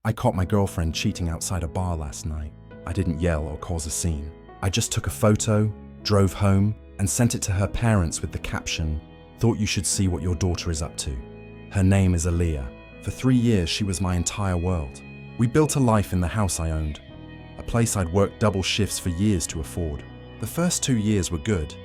I caught my girlfriend cheating outside a bar last night. I didn't yell or cause a scene. I just took a photo, drove home, and sent it to her parents with the caption, "Thought you should see what your daughter is up to." Her name is Aaliyah. For 3 years, she was my entire world. We built a life in the house I owned, a place I'd worked double shifts for years to afford. The first 2 years were good,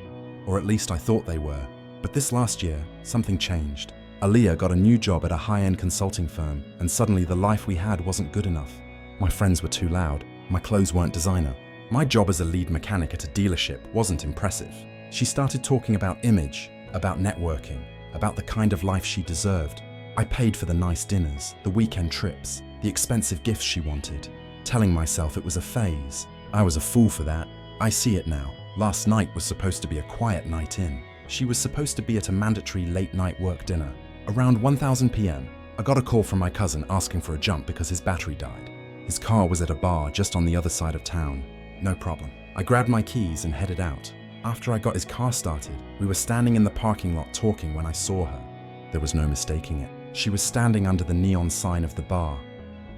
or at least I thought they were. But this last year, something changed. Aaliyah got a new job at a high-end consulting firm, and suddenly the life we had wasn't good enough. My friends were too loud, my clothes weren't designer. My job as a lead mechanic at a dealership wasn't impressive. She started talking about image, about networking, about the kind of life she deserved. I paid for the nice dinners, the weekend trips, the expensive gifts she wanted, telling myself it was a phase. I was a fool for that. I see it now. Last night was supposed to be a quiet night in. She was supposed to be at a mandatory late-night work dinner. Around 1000 p.m., I got a call from my cousin asking for a jump because his battery died. His car was at a bar just on the other side of town. No problem. I grabbed my keys and headed out. After I got his car started, we were standing in the parking lot talking when I saw her. There was no mistaking it. She was standing under the neon sign of the bar,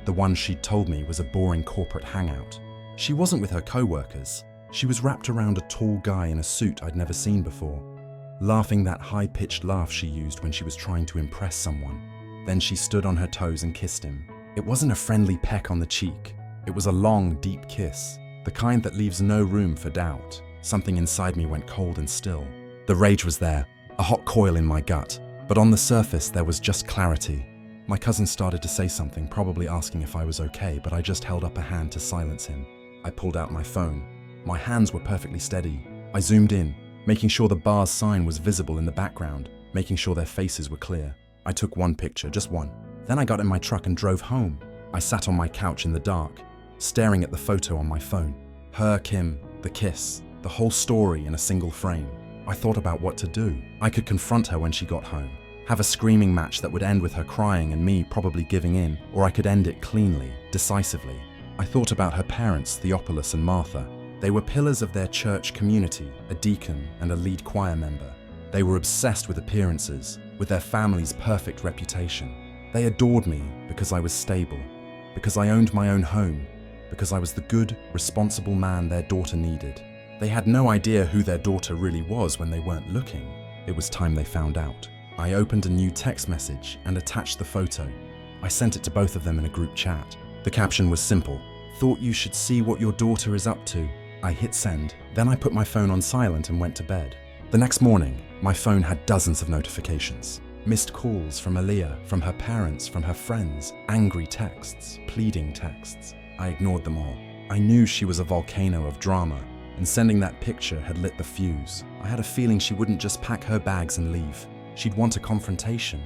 the one she'd told me was a boring corporate hangout. She wasn't with her co-workers. She was wrapped around a tall guy in a suit I'd never seen before, laughing that high-pitched laugh she used when she was trying to impress someone. Then she stood on her toes and kissed him. It wasn't a friendly peck on the cheek. It was a long, deep kiss, the kind that leaves no room for doubt. Something inside me went cold and still. The rage was there, a hot coil in my gut, but on the surface there was just clarity. My cousin started to say something, probably asking if I was okay, but I just held up a hand to silence him. I pulled out my phone. My hands were perfectly steady. I zoomed in, making sure the bar's sign was visible in the background, making sure their faces were clear. I took one picture, just one. Then I got in my truck and drove home. I sat on my couch in the dark, staring at the photo on my phone. Her, Kim, the kiss, the whole story in a single frame. I thought about what to do. I could confront her when she got home, have a screaming match that would end with her crying and me probably giving in, or I could end it cleanly, decisively. I thought about her parents, Theophilus and Martha. They were pillars of their church community, a deacon and a lead choir member. They were obsessed with appearances, with their family's perfect reputation. They adored me because I was stable, because I owned my own home, because I was the good, responsible man their daughter needed. They had no idea who their daughter really was when they weren't looking. It was time they found out. I opened a new text message and attached the photo. I sent it to both of them in a group chat. The caption was simple: "Thought you should see what your daughter is up to." I hit send, then I put my phone on silent and went to bed. The next morning, my phone had dozens of notifications. Missed calls from Aaliyah, from her parents, from her friends, angry texts, pleading texts. I ignored them all. I knew she was a volcano of drama, and sending that picture had lit the fuse. I had a feeling she wouldn't just pack her bags and leave. She'd want a confrontation.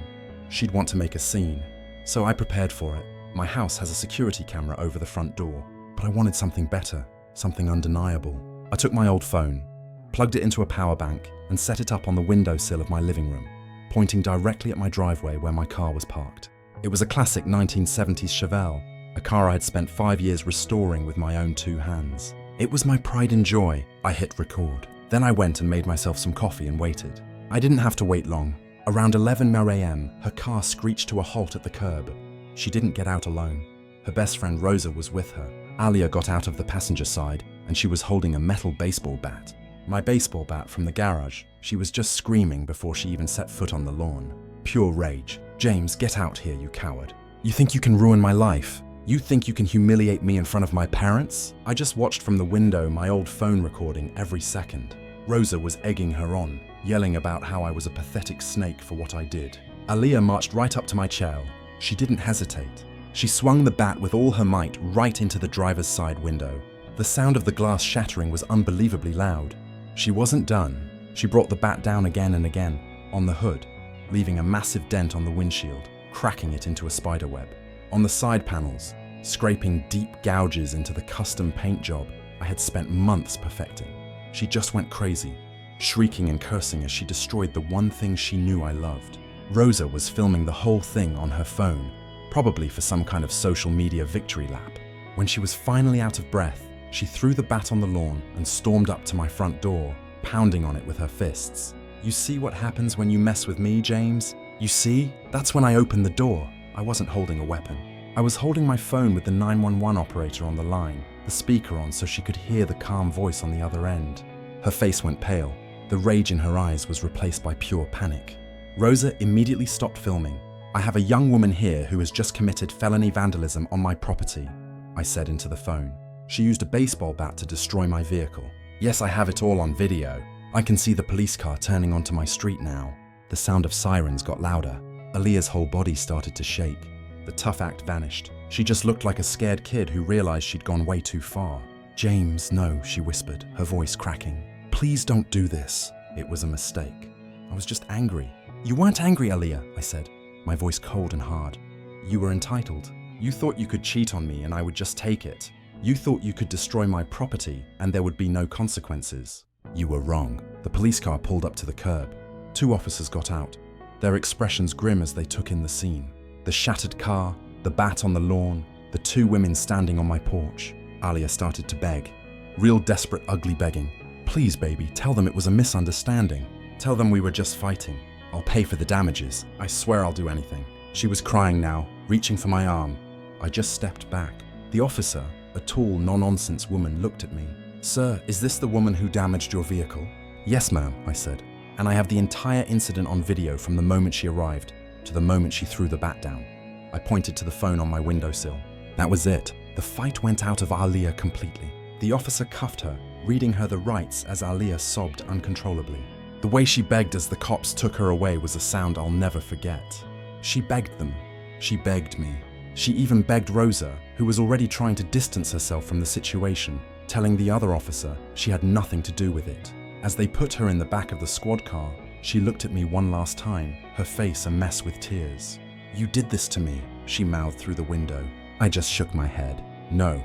She'd want to make a scene. So I prepared for it. My house has a security camera over the front door, but I wanted something better, something undeniable. I took my old phone, plugged it into a power bank, and set it up on the windowsill of my living room, pointing directly at my driveway where my car was parked. It was a classic 1970s Chevelle, a car I had spent 5 years restoring with my own 2 hands. It was my pride and joy. I hit record. Then I went and made myself some coffee and waited. I didn't have to wait long. Around 11 a.m., her car screeched to a halt at the curb. She didn't get out alone. Her best friend Rosa was with her. Alia got out of the passenger side, and she was holding a metal baseball bat. My baseball bat from the garage. She was just screaming before she even set foot on the lawn. Pure rage. "James, get out here, you coward. You think you can ruin my life? You think you can humiliate me in front of my parents?" I just watched from the window, my old phone recording every second. Rosa was egging her on, yelling about how I was a pathetic snake for what I did. Aaliyah marched right up to my chair. She didn't hesitate. She swung the bat with all her might right into the driver's side window. The sound of the glass shattering was unbelievably loud. She wasn't done. She brought the bat down again and again, on the hood, leaving a massive dent on the windshield, cracking it into a spiderweb. On the side panels, scraping deep gouges into the custom paint job I had spent months perfecting. She just went crazy, shrieking and cursing as she destroyed the one thing she knew I loved. Rosa was filming the whole thing on her phone, probably for some kind of social media victory lap. When she was finally out of breath, she threw the bat on the lawn and stormed up to my front door, pounding on it with her fists. "You see what happens when you mess with me, James? You see? That's when I opened the door." I wasn't holding a weapon. I was holding my phone with the 911 operator on the line, the speaker on so she could hear the calm voice on the other end. Her face went pale. The rage in her eyes was replaced by pure panic. Rosa immediately stopped filming. "I have a young woman here who has just committed felony vandalism on my property," I said into the phone. "She used a baseball bat to destroy my vehicle. Yes, I have it all on video. I can see the police car turning onto my street now." The sound of sirens got louder. Aaliyah's whole body started to shake. The tough act vanished. She just looked like a scared kid who realized she'd gone way too far. "James, no," she whispered, her voice cracking. "Please don't do this. It was a mistake. I was just angry." "You weren't angry, Aaliyah," I said, my voice cold and hard. "You were entitled. You thought you could cheat on me and I would just take it. You thought you could destroy my property and there would be no consequences. You were wrong." The police car pulled up to the curb. 2 officers got out, their expressions grim as they took in the scene. The shattered car, the bat on the lawn, the 2 women standing on my porch. Aaliyah started to beg. Real desperate, ugly begging. "Please, baby, tell them it was a misunderstanding. Tell them we were just fighting. I'll pay for the damages. I swear I'll do anything." She was crying now, reaching for my arm. I just stepped back. The officer, a tall, no-nonsense woman, looked at me. "Sir, is this the woman who damaged your vehicle?" "Yes, ma'am," I said. "And I have the entire incident on video from the moment she arrived to the moment she threw the bat down." I pointed to the phone on my windowsill. That was it. The fight went out of Aaliyah completely. The officer cuffed her, reading her the rights as Aaliyah sobbed uncontrollably. The way she begged as the cops took her away was a sound I'll never forget. She begged them. She begged me. She even begged Rosa, who was already trying to distance herself from the situation, telling the other officer she had nothing to do with it. As they put her in the back of the squad car, she looked at me one last time, her face a mess with tears. "You did this to me," she mouthed through the window. I just shook my head. "No,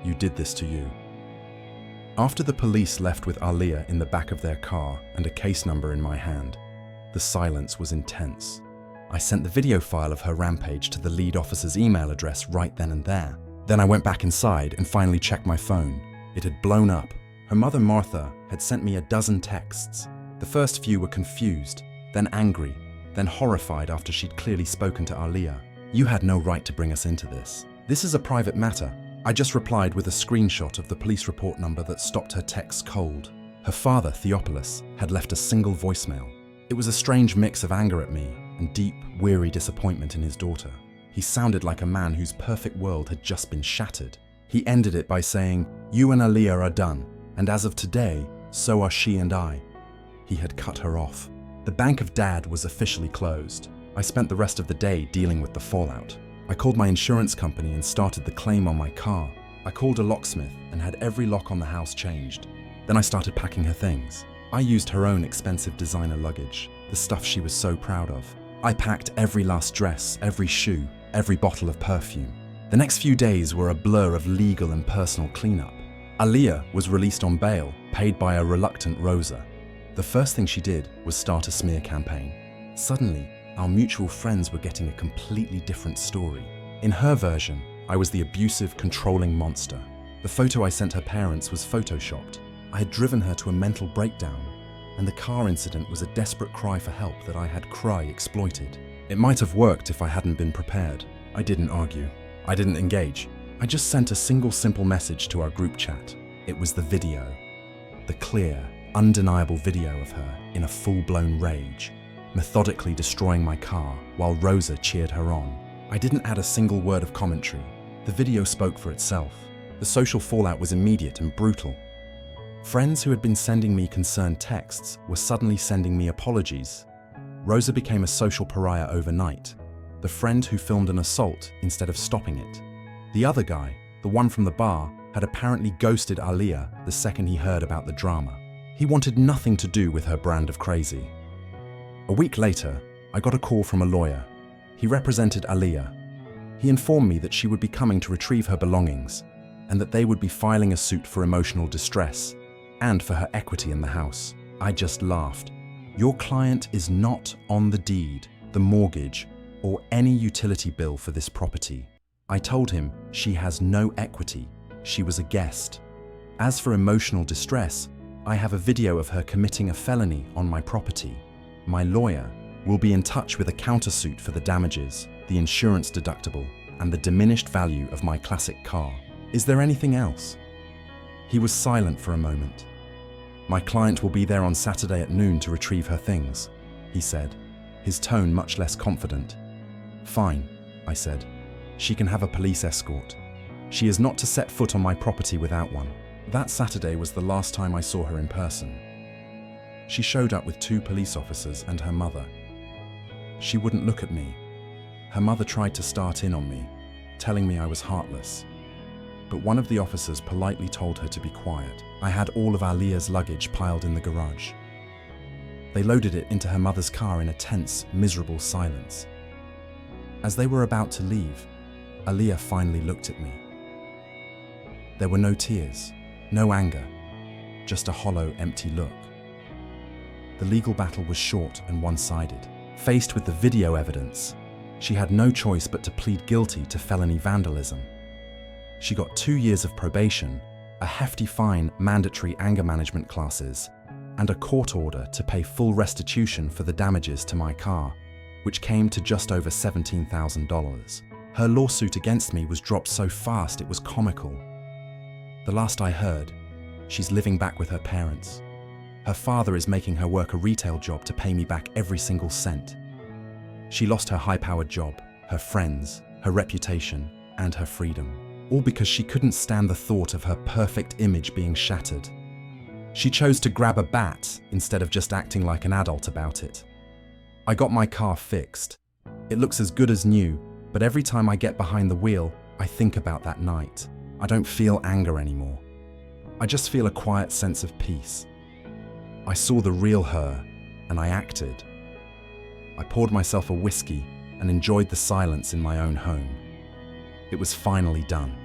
you did this to you." After the police left with Aaliyah in the back of their car and a case number in my hand, the silence was intense. I sent the video file of her rampage to the lead officer's email address right then and there. Then I went back inside and finally checked my phone. It had blown up. Her mother, Martha, had sent me a dozen texts. The first few were confused, then angry, then horrified after she'd clearly spoken to Aaliyah. "You had no right to bring us into this. This is a private matter." I just replied with a screenshot of the police report number that stopped her texts cold. Her father, Theophilus, had left a single voicemail. It was a strange mix of anger at me and deep, weary disappointment in his daughter. He sounded like a man whose perfect world had just been shattered. He ended it by saying, "You and Aaliyah are done, and as of today, so are she and I." He had cut her off. The bank of Dad was officially closed. I spent the rest of the day dealing with the fallout. I called my insurance company and started the claim on my car. I called a locksmith and had every lock on the house changed. Then I started packing her things. I used her own expensive designer luggage, the stuff she was so proud of. I packed every last dress, every shoe, every bottle of perfume. The next few days were a blur of legal and personal cleanup. Aaliyah was released on bail, paid by a reluctant Rosa. The first thing she did was start a smear campaign. Suddenly, our mutual friends were getting a completely different story. In her version, I was the abusive, controlling monster. The photo I sent her parents was photoshopped. I had driven her to a mental breakdown, and the car incident was a desperate cry for help that I had exploited. It might have worked if I hadn't been prepared. I didn't argue. I didn't engage. I just sent a single simple message to our group chat. It was the video. The clear, undeniable video of her in a full-blown rage, methodically destroying my car while Rosa cheered her on. I didn't add a single word of commentary. The video spoke for itself. The social fallout was immediate and brutal. Friends who had been sending me concerned texts were suddenly sending me apologies. Rosa became a social pariah overnight, the friend who filmed an assault instead of stopping it. The other guy, the one from the bar, had apparently ghosted Aaliyah the second he heard about the drama. He wanted nothing to do with her brand of crazy. A week later, I got a call from a lawyer. He represented Aaliyah. He informed me that she would be coming to retrieve her belongings and that they would be filing a suit for emotional distress and for her equity in the house. I just laughed. Your client is not on the deed, the mortgage, or any utility bill for this property. I told him she has no equity. She was a guest. As for emotional distress, I have a video of her committing a felony on my property. My lawyer will be in touch with a countersuit for the damages, the insurance deductible, and the diminished value of my classic car. Is there anything else? He was silent for a moment. My client will be there on Saturday at noon to retrieve her things, he said, his tone much less confident. Fine, I said. She can have a police escort. She is not to set foot on my property without one. That Saturday was the last time I saw her in person. She showed up with 2 police officers and her mother. She wouldn't look at me. Her mother tried to start in on me, telling me I was heartless. But one of the officers politely told her to be quiet. I had all of Aliyah's luggage piled in the garage. They loaded it into her mother's car in a tense, miserable silence. As they were about to leave, Aliyah finally looked at me. There were no tears, no anger, just a hollow, empty look. The legal battle was short and one-sided. Faced with the video evidence, she had no choice but to plead guilty to felony vandalism. She got 2 years of probation, a hefty fine, mandatory anger management classes, and a court order to pay full restitution for the damages to my car, which came to just over $17,000. Her lawsuit against me was dropped so fast it was comical. The last I heard, she's living back with her parents. Her father is making her work a retail job to pay me back every single cent. She lost her high-powered job, her friends, her reputation, and her freedom, all because she couldn't stand the thought of her perfect image being shattered. She chose to grab a bat instead of just acting like an adult about it. I got my car fixed. It looks as good as new, but every time I get behind the wheel, I think about that night. I don't feel anger anymore. I just feel a quiet sense of peace. I saw the real her, and I acted. I poured myself a whiskey and enjoyed the silence in my own home. It was finally done.